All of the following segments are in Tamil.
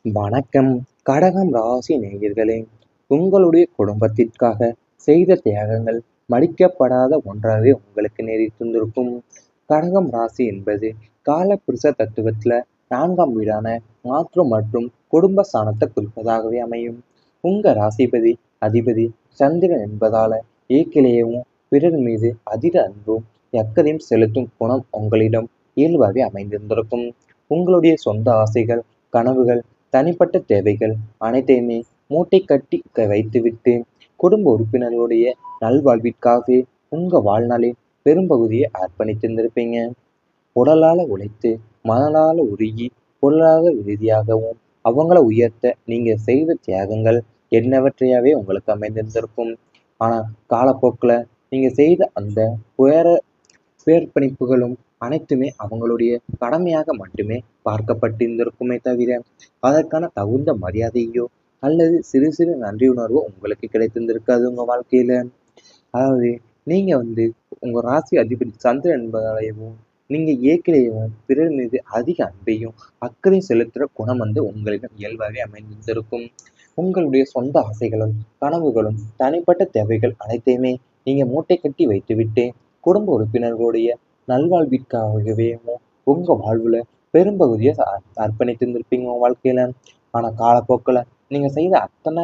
வணக்கம். கடகம் ராசி நேயர்களே, உங்களுடைய குடும்பத்திற்காக செய்த தியாகங்கள் மடிக்கப்படாத ஒன்றாகவே உங்களுக்கு நேரிட்டிருந்திருக்கும். கடகம் ராசி என்பது காலபுருஷ தத்துவத்துல 4ஆம் வீடான மாற்று மற்றும் குடும்ப ஸ்தானத்தை குறிப்பதாகவே அமையும். உங்க ராசிபதி அதிபதி சந்திரன் என்பதால இயற்கையிலேயும் பிறர் மீது அதிக அன்பும் அக்கறையும் செலுத்தும் குணம் உங்களிடம் இயல்பாகவே அமைந்திருந்திருக்கும். உங்களுடைய சொந்த ஆசைகள், கனவுகள், தனிப்பட்ட தேவைகள் அனைத்தையுமே மூட்டை கட்டி வைத்துவிட்டு குடும்ப உறுப்பினர்களுடைய நல்வாழ்விற்காகவே உங்க வாழ்நாளில் பெரும்பகுதியை அர்ப்பணித்திருந்திருப்பீங்க. உடலால உழைத்து மனதால உருகி பொருளாதார ரீதியாகவும் அவங்கள உயர்த்த நீங்க செய்த தியாகங்கள் என்னவற்றையாவே உங்களுக்கு அமைந்திருந்திருக்கும். ஆனா காலப்போக்குல நீங்க செய்த அந்த உயர பேர்பணிப்புகளும் அனைத்துமே அவங்களுடைய கடமையாக மட்டுமே பார்க்கப்பட்டிருந்திருக்குமே தவிர அதற்கான தகுந்த மரியாதையோ அல்லது சிறு சிறு நன்றியுணர்வோ உங்களுக்கு கிடைத்திருந்திருக்காது உங்க வாழ்க்கையில. அதாவது நீங்க உங்க ராசி அதிபதி சந்திரன் என்பதாலேயும் நீங்க இயற்கையையும் பிறர் மீது அதிக அன்பையும் அக்கறையும் செலுத்துற குணம் உங்களிடம் இயல்பாகவே அமைந்திருக்கும். உங்களுடைய சொந்த ஆசைகளும் கனவுகளும் தனிப்பட்ட தேவைகள் அனைத்தையுமே நீங்க மூட்டை கட்டி வைத்துவிட்டு குடும்ப உறுப்பினர்களுடைய நல்வாழ்விற்காகவே உங்க வாழ்வுல பெரும்பகுதியை அர்ப்பணித்திருந்திருப்பீங்க உங்க வாழ்க்கையில. ஆனா காலப்போக்கில் நீங்க செய்த அத்தனை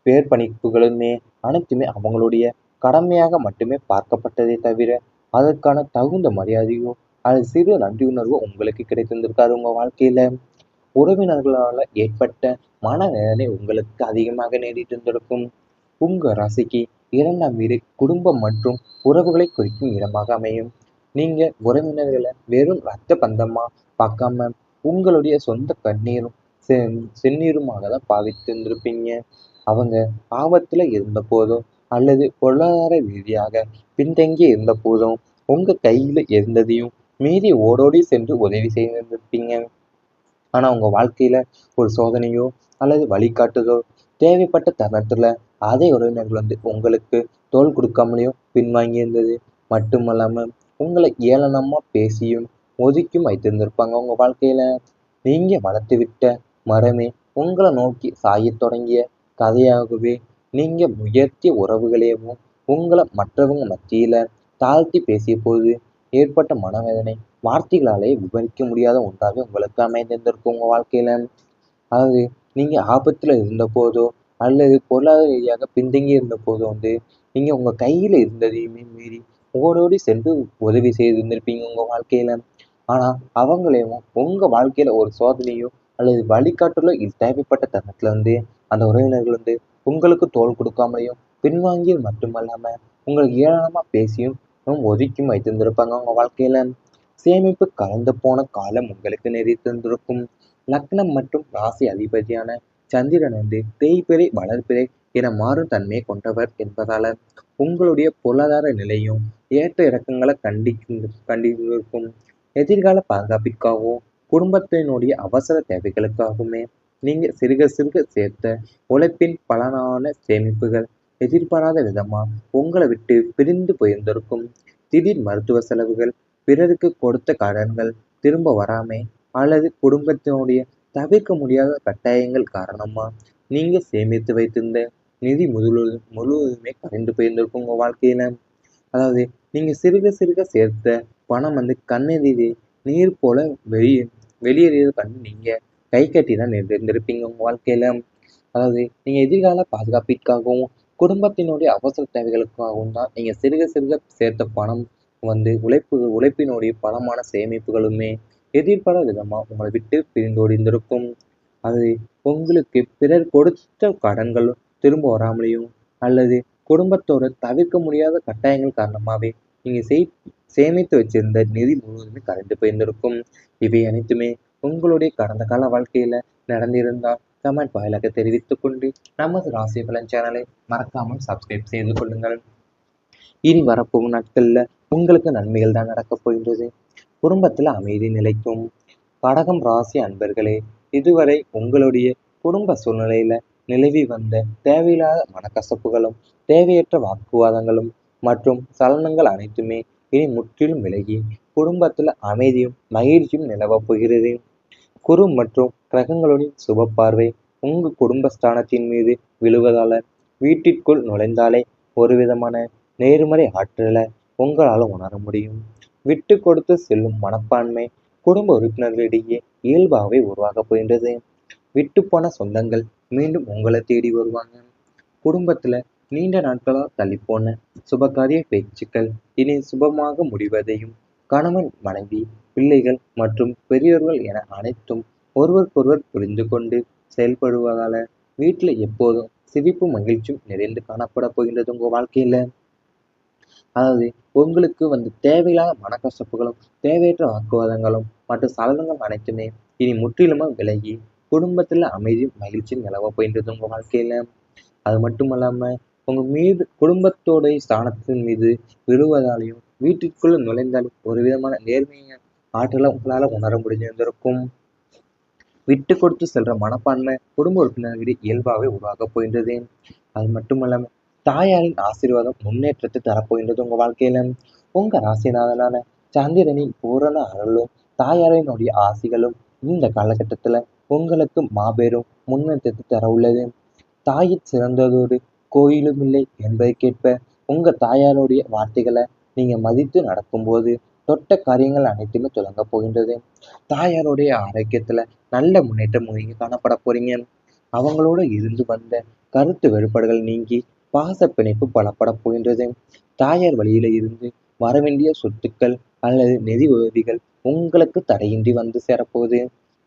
பேர்பணிப்புகளுமே அனைத்துமே அவங்களுடைய கடமையாக மட்டுமே பார்க்கப்பட்டதே தவிர அதற்கான தகுந்த மரியாதையோ அல்லது சிறு நன்றியுணர்வோ உங்களுக்கு கிடைத்திருந்திருக்காது உங்க வாழ்க்கையில. உறவினர்களால ஏற்பட்ட மனவேதனை உங்களுக்கு அதிகமாக நேரிட்டு இருந்திருக்கும். உங்க ராசிக்கு 2ஆம் வீடு குடும்பம் மற்றும் உறவுகளை குறிக்கும் இடமாக அமையும். நீங்க உறவினர்களை வெறும் ரத்த பந்தமா பார்க்காம உங்களுடைய சொந்த கண்ணீரும் செந்நீருமாக தான் பாவித்திருந்திருப்பீங்க. அவங்க ஆபத்துல இருந்த போதும் அல்லது பொருளாதார ரீதியாக பின்தங்கி இருந்த போதும் உங்க கையில இருந்ததையும் மீறி ஓடோடி சென்று உதவி செய்திருந்திருப்பீங்க. ஆனா உங்க வாழ்க்கையில ஒரு சோதனையோ அல்லது வழிகாட்டுதோ தேவைப்பட்ட தருணத்துல அதே உறவினர்கள் உங்களுக்கு தோள் கொடுக்காமலேயும் பின்வாங்கி இருந்தது மட்டுமல்லாம உங்களை ஏளனமா பேசியும் ஒதுக்கியும் வைத்திருந்திருப்பாங்க உங்க வாழ்க்கையில. நீங்க வளர்த்து விட்ட மரமே உங்களை நோக்கி சாயத் தொடங்கிய கதையாகவே நீங்க உயர்த்திய உறவுகளையும் உங்களை மற்றவங்க மத்தியில தாழ்த்தி பேசிய போது ஏற்பட்ட மனவேதனை வார்த்தைகளாலே விவரிக்க முடியாத ஒன்றாக உங்களுக்கு அமைந்திருந்திருக்கும் உங்க வாழ்க்கையில. அதாவது நீங்க ஆபத்துல இருந்த போதோ அல்லது பொருளாதார ரீதியாக பின்தங்கி இருந்த போதோ நீங்க உங்க கையில இருந்ததையுமே மீறி ஓடோடி சென்று உதவி செய்திருந்திருப்பீங்க உங்க வாழ்க்கையில. ஆனா அவங்களையும் உங்க வாழ்க்கையில ஒரு சோதனையோ அல்லது வழிகாட்டலோ இது தேவைப்பட்ட தருணத்துல அந்த உறவினர்கள் உங்களுக்கு தோள் கொடுக்காமலையும் பின்வாங்கியது மட்டுமல்லாம உங்களுக்கு ஏளனமா பேசியும் ஒதுக்கியும் வைத்திருந்திருப்பாங்க உங்க வாழ்க்கையில. சேமிப்பு கலந்து போன காலம் உங்களுக்கு நெறித்திருந்திருக்கும். லக்னம் மற்றும் ராசி அதிபதியான சந்திரன் தேய்பிறை வளர்பிறை என மாறும் தன்மையை கொண்டவர் என்பதால உங்களுடைய பொருளாதார நிலையும் ஏற்ற இறக்கங்களை கண்டிருக்கும். எதிர்கால பாதுகாப்பிற்காகவும் குடும்பத்தினுடைய அவசர தேவைகளுக்காகவுமே நீங்க சிறுக சிறுக சேர்த்த உழைப்பின் பலனான சேமிப்புகள் எதிர்பாராத விதமா உங்களை விட்டு பிரிந்து போயிருந்திருக்கும். திடீர் மருத்துவ செலவுகள், பிறருக்கு கொடுத்த கடன்கள் திரும்ப வராமை அல்லது குடும்பத்தினுடைய தவிர்க்க முடியாத கட்டாயங்கள் காரணமா நீங்க சேமித்து வைத்திருந்த நிதி முழுவதுமே கரைந்து போயிருந்திருக்கும் உங்க வாழ்க்கையில. அதாவது நீங்க சிறுக சிறுக சேர்த்த பணம் கண்ணெதிரே நீர் போல வெளியேறியது கண்டு நீங்க கை கட்டி தான் இருந்திருப்பீங்க உங்க வாழ்க்கையில. அதாவது நீங்க எதிர்கால பாதுகாப்பிற்காகவும் குடும்பத்தினுடைய அவசர தேவைகளுக்காகவும் தான் நீங்க சிறுக சிறுக சேர்த்த பணம் உழைப்பினுடைய பலமான சேமிப்புகளுமே எதிர்பாராத விதமா உங்களை விட்டு பிரிந்தோடி இருந்திருக்கும். அது உங்களுக்கு பிறர் கொடுத்த கடன்களும் திரும்ப வராமலேயும் அல்லது குடும்பத்தோட தவிர்க்க முடியாத கட்டாயங்கள் காரணமாகவே நீங்க சேமித்து வச்சிருந்த நிதி முழுவதுமே கரைந்து போயிருந்திருக்கும். இவை அனைத்துமே உங்களுடைய கடந்த கால வாழ்க்கையில நடந்திருந்தால் கமெண்ட் வாயிலாக தெரிவித்துக் கொண்டு நமது ராசி பலன் சேனலை மறக்காமல் சப்ஸ்கிரைப் செய்து கொள்ளுங்கள். இனி வரப்போகும் நாட்கள்ல உங்களுக்கு நன்மைகள் தான் நடக்கப் போகின்றது. குடும்பத்துல அமைதி நிலைக்கும். கடகம் ராசி அன்பர்களே, இதுவரை உங்களுடைய குடும்ப சூழ்நிலையில நிலவி வந்த தேவையில்லாத மனக்கசப்புகளும் தேவையற்ற வாக்குவாதங்களும் மற்றும் சலனங்கள் அனைத்துமே இனி முற்றிலும் விலகி குடும்பத்துல அமைதியும் மகிழ்ச்சியும் நிலவப் போகிறது. குரு மற்றும் கிரகங்களுடன் சுப பார்வை உங்க குடும்பஸ்தானத்தின் மீது விழுவதால வீட்டிற்குள் நுழைந்தாலே ஒரு விதமான நேர்மறை ஆற்றலை உங்களால் உணர முடியும். விட்டு கொடுத்து செல்லும் மனப்பான்மை குடும்ப உறுப்பினர்களிடையே இயல்பாகவே உருவாகப் போகின்றது. விட்டுப்போன சொந்தங்கள் மீண்டும் உங்களை தேடி வருவாங்க. குடும்பத்துல நீண்ட நாட்களா தள்ளிப்போன சுபகாரிய பேச்சுக்கள் இனி சுபமாக முடிவதையும், கணவன் மனைவி பிள்ளைகள் மற்றும் பெரியோர்கள் என அனைத்தும் ஒருவருக்கொருவர் புரிந்து கொண்டு செயல்படுவதால வீட்டுல எப்போதும் சிரிப்பும் மகிழ்ச்சியும் நிறைந்து காணப்பட போகின்றது உங்க வாழ்க்கையில. அதாவது உங்களுக்கு தேவையில்லாத மனக்கசப்புகளும் தேவையற்ற வாக்குவாதங்களும் மற்றும் சலனங்கள் அனைத்துமே இனி முற்றிலுமா விலகி குடும்பத்துல அமைதியும் மகிழ்ச்சியும் நிலவ போகின்றது உங்க வாழ்க்கையில. அது மட்டும் இல்லாம உங்க மீது குடும்பத்தோடைய ஸ்தானத்தின் மீது விழுவதாலையும் வீட்டிற்குள்ள நுழைந்தாலும் ஒரு விதமான நேர்மையான ஆற்றலை உங்களால உணர முடிஞ்சிருந்திருக்கும். விட்டு கொடுத்து செல்ற மனப்பான்மை குடும்ப உறுப்பினர்களிடையே இயல்பாகவே உருவாகப் போகின்றது. அது மட்டுமல்லாம தாயாரின் ஆசீர்வாதம் முன்னேற்றத்தை தரப்போகின்றது உங்க வாழ்க்கையில. உங்க ராசிநாதனான சந்திரனின் பூரண அருளும் தாயாரினுடைய ஆசிகளும் இந்த காலகட்டத்துல உங்களுக்கு மாபெரும் முன்னேற்றத்தை தர உள்ளது. தாயிற் சிறந்ததொரு கோயிலும் இல்லை என்பதற்கேற்ப உங்க தாயாருடைய வார்த்தைகளை நீங்க மதித்து நடக்கும்போது தொட்ட காரியங்கள் அனைத்துமே தொடங்கப் போகின்றது. தாயாருடைய ஆரோக்கியத்துல நல்ல முன்னேற்றம் நீங்க காணப்பட போறீங்க. அவங்களோட இருந்து வந்த கருத்து வேறுபாடுகள் நீங்கி பாச பிணைப்பு பலப்பட போகின்றது. தாயார் வழியில இருந்து வரவேண்டிய சொத்துக்கள் அல்லது நிதி உதவிகள் உங்களுக்கு தடையின்றி வந்து சேரப்போகுது.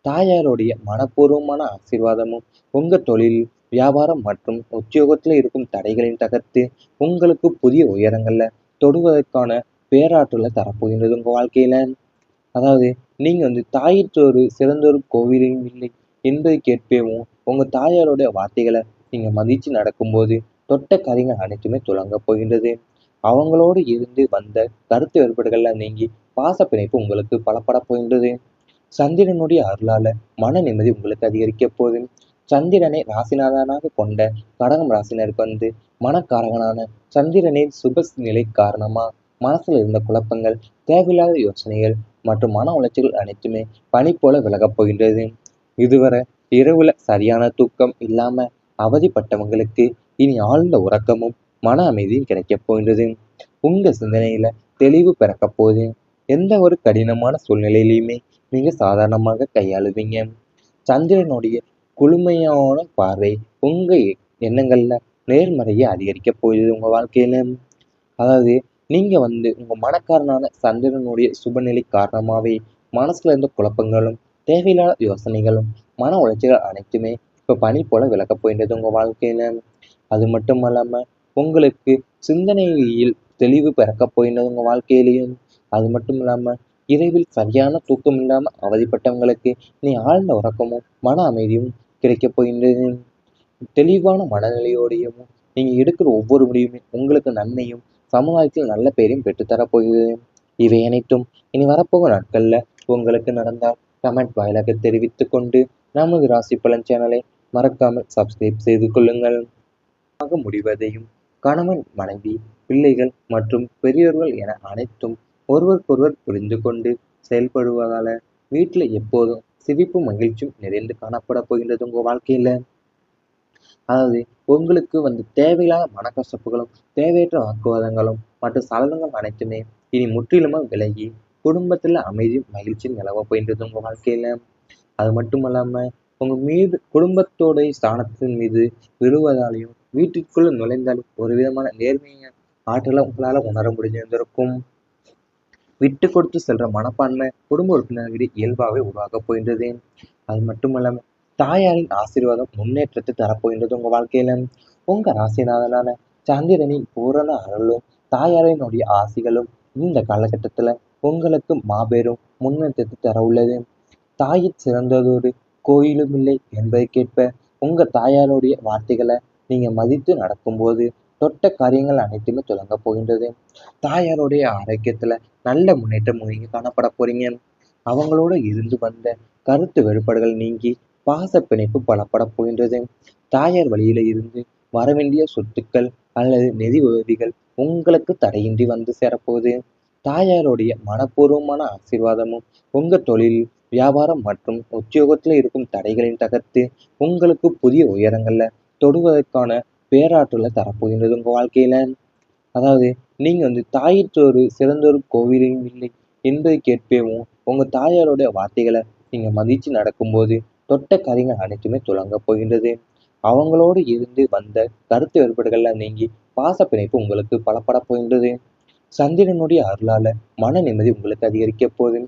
தாயாருடைய மனப்பூர்வமான ஆசீர்வாதமும் உங்க தொழில் வியாபாரம் மற்றும் உத்தியோகத்துல இருக்கும் தடைகளின் தகர்த்து உங்களுக்கு புதிய உயரங்கள்ல தொடுவதற்கான பேராற்றலை தரப்போகின்றது உங்க வாழ்க்கையில. அதாவது நீங்க தாயிற்று ஒரு சிறந்தொரு கோவிலும் இல்லை என்பதற்கேற்பவும் உங்க தாயாரோட வார்த்தைகளை நீங்க மதிச்சு நடக்கும்போது தொட்ட காரியங்கள் அனைத்துமே துலங்க போகின்றது. அவங்களோடு இருந்து வந்த கருத்து வேறுபாடுகள்லாம் நீங்கி பாச பிணைப்பு உங்களுக்கு பலப்பட போகின்றது. சந்திரனுடைய அருளால மன நிம்மதி உங்களுக்கு அதிகரிக்க போகுது. சந்திரனை ராசிநாதனாக கொண்ட கடகம் ராசினருக்கு மனக்காரகனான சந்திரனின் சுப நிலை காரணமா மனசுல இருந்த குழப்பங்கள், தேவையில்லாத யோசனைகள் மற்றும் மன உளைச்சல்கள் அனைத்துமே பனி போல விலகப் போகின்றது. இதுவரை இரவுல சரியான தூக்கம் இல்லாம அவதிப்பட்டவங்களுக்கு இனி ஆழ்ந்த உறக்கமும் மன அமைதியும் கிடைக்கப் போகின்றது. உங்க சிந்தனையில தெளிவு பிறக்கப் போகுது. எந்த ஒரு கடினமான சூழ்நிலையிலையுமே நீங்க சாதாரணமாக கையாளுவீங்க. சந்திரனுடைய குளுமையான பார்வை உங்க எண்ணங்கள்ல நேர்மறையை அதிகரிக்க போகுது உங்க வாழ்க்கையில. அதாவது நீங்க உங்க மனக்காரனான சந்திரனுடைய சுபநிலை காரணமாவே மனசுல இருந்த குழப்பங்களும் தேவையில்லாத யோசனைகளும் மன உளைச்சல்கள் அனைத்துமே இப்ப பனி போல விலகப் போகின்றது உங்க வாழ்க்கையில. அது மட்டும் அல்லாம உங்களுக்கு சிந்தனையில் தெளிவு பிறக்கப் போகின்றது உங்க வாழ்க்கையிலையும். அது மட்டும் இல்லாம இரவில் சரியான தூக்கம் இல்லாம அவதிப்பட்டவங்களுக்கு நீ ஆழ்ந்த உறக்கமும் மன அமைதியும் கிடைக்கப் போகின்றது. தெளிவான மனநிலையோடையும் நீங்க எடுக்கிற ஒவ்வொரு முடிவுமே உங்களுக்கு நன்மையும் சமுதாயத்தில் நல்ல பெயரையும் பெற்றுத்தரப் போகிறது. இவை அனைத்தும் இனி வரப்போகும் நாட்கள்ல உங்களுக்கு நடந்தால் கமெண்ட் வாயிலாக தெரிவித்துக் கொண்டு நமது ராசி பலன் சேனலை மறக்காமல் சப்ஸ்கிரைப் செய்து கொள்ளுங்கள். முடிவதையும் கணவன் மனைவி பிள்ளைகள் மற்றும் பெரியோர்கள் என அனைத்தும் ஒருவருக்கொருவர் புரிந்து கொண்டு செயல்படுவதால வீட்டுல எப்போதும் சிரிப்பும் மகிழ்ச்சியும் நிறைந்து காணப்பட போகின்றது உங்க வாழ்க்கையில. அதாவது உங்களுக்கு தேவையில்லாத மனக்கசப்புகளும் தேவையற்ற வாக்குவாதங்களும் மற்றும் சலனங்கள் அனைத்துமே இனி முற்றிலுமா விலகி குடும்பத்துல அமைதியும் மகிழ்ச்சியும் நிலவ போகின்றது உங்க வாழ்க்கையில. அது மட்டும் இல்லாம உங்க மீது குடும்பத்தோடைய ஸ்தானத்தின் மீது விழுவதாலையும் வீட்டிற்குள்ள நுழைந்தாலும் ஒரு விதமான நேர்மையான ஆற்றலை உங்களால உணர முடிஞ்சிருந்திருக்கும். விட்டு கொடுத்து செல்ற மனப்பான்மை குடும்ப உறுப்பினர்களிடையே இயல்பாகவே உருவாகப் போகின்றது. அது மட்டுமல்லாம தாயாரின் ஆசீர்வாதம் முன்னேற்றத்தை தரப்போகின்றது உங்க வாழ்க்கையில. உங்க ராசிநாதனான சந்திரனின் பூரண அருளும் தாயாரினுடைய ஆசிகளும் இந்த காலகட்டத்துல உங்களுக்கு மாபெரும் முன்னேற்றத்தை தர உள்ளது. தாயிற் சிறந்ததொரு கோயிலும் இல்லை என்பதற்கேற்ப உங்க தாயாருடைய வார்த்தைகளை நீங்க மதித்து நடக்கும்போது தொட்ட காரியங்கள் அனைத்துமே தொடங்கப் போகின்றது. தாயாருடைய ஆரோக்கியத்துல நல்ல முன்னேற்றம் நீங்க காணப்பட போறீங்க. அவங்களோட இருந்து வந்த கருத்து வேறுபாடுகள் நீங்கி பாச பிணைப்பு பலப்பட போகின்றது. தாயார் வழியில இருந்து வரவேண்டிய சொத்துக்கள் அல்லது நிதி உதவிகள் உங்களுக்கு தடையின்றி வந்து சேரப்போகுது. தாயாருடைய மனப்பூர்வமான ஆசீர்வாதமும் உங்க தொழில் வியாபாரம் மற்றும் உத்தியோகத்துல இருக்கும் தடைகளின் தகர்த்து உங்களுக்கு புதிய உயரங்கள்ல தொடுவதற்கான பேராற்றலை தரப்போகின்றது உங்க வாழ்க்கையில. அதாவது நீங்க தாயிற்றொரு சிறந்தொரு கோவிலும் இல்லை என்பதை கேட்பேவும் உங்க தாயாருடைய வார்த்தைகளை நீங்க மதிச்சு நடக்கும்போது தொட்ட காரியங்கள் அனைத்துமே துலங்கப் போகின்றது. அவங்களோடு இருந்து வந்த கருத்து வேறுபாடுகள்லாம் நீங்கி பாச பிணைப்பு உங்களுக்கு பலப்படப் போகின்றது. சந்திரனுடைய அருளால மன நிம்மதி உங்களுக்கு அதிகரிக்க போகுது.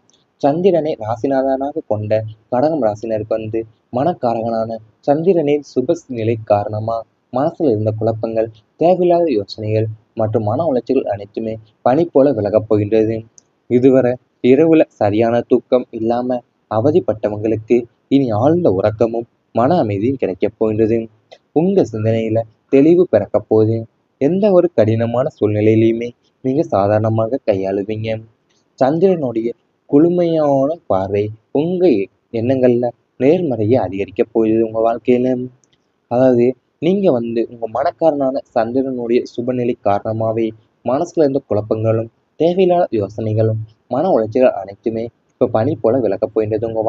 சந்திரனை ராசிநாதனாக கொண்ட கடகம் ராசினருக்கு மனக்காரகனான சந்திரனின் சுப நிலை காரணமா மனசுல இருந்த குழப்பங்கள், தேவையில்லாத யோசனைகள் மற்றும் மன உளைச்சல்கள் அனைத்துமே பனி போல விலகப் போகின்றது. இதுவரை இரவுல சரியான தூக்கம் இல்லாம அவதிப்பட்டவங்களுக்கு இனி ஆழ்ந்த உறக்கமும் மன அமைதியும் கிடைக்கப் போகின்றது. உங்க சிந்தனையில தெளிவு பிறக்கப் போகுது. எந்த ஒரு கடினமான சூழ்நிலையிலையுமே நீங்க சாதாரணமாக கையாளுவீங்க. சந்திரனுடைய குளுமையான பார்வை உங்க எண்ணங்கள்ல நேர்மறையை அதிகரிக்கப் போகுது உங்க வாழ்க்கையில. அதாவது நீங்க உங்க மனக்காரனான சந்திரனுடைய சுபநிலை காரணமாவே மனசுல இருந்த குழப்பங்களும், தேவையில்லாத யோசனைகளும், மன உளைச்சல்கள் அனைத்துமே இப்ப பனி போல விலகப் போகின்றது உங்க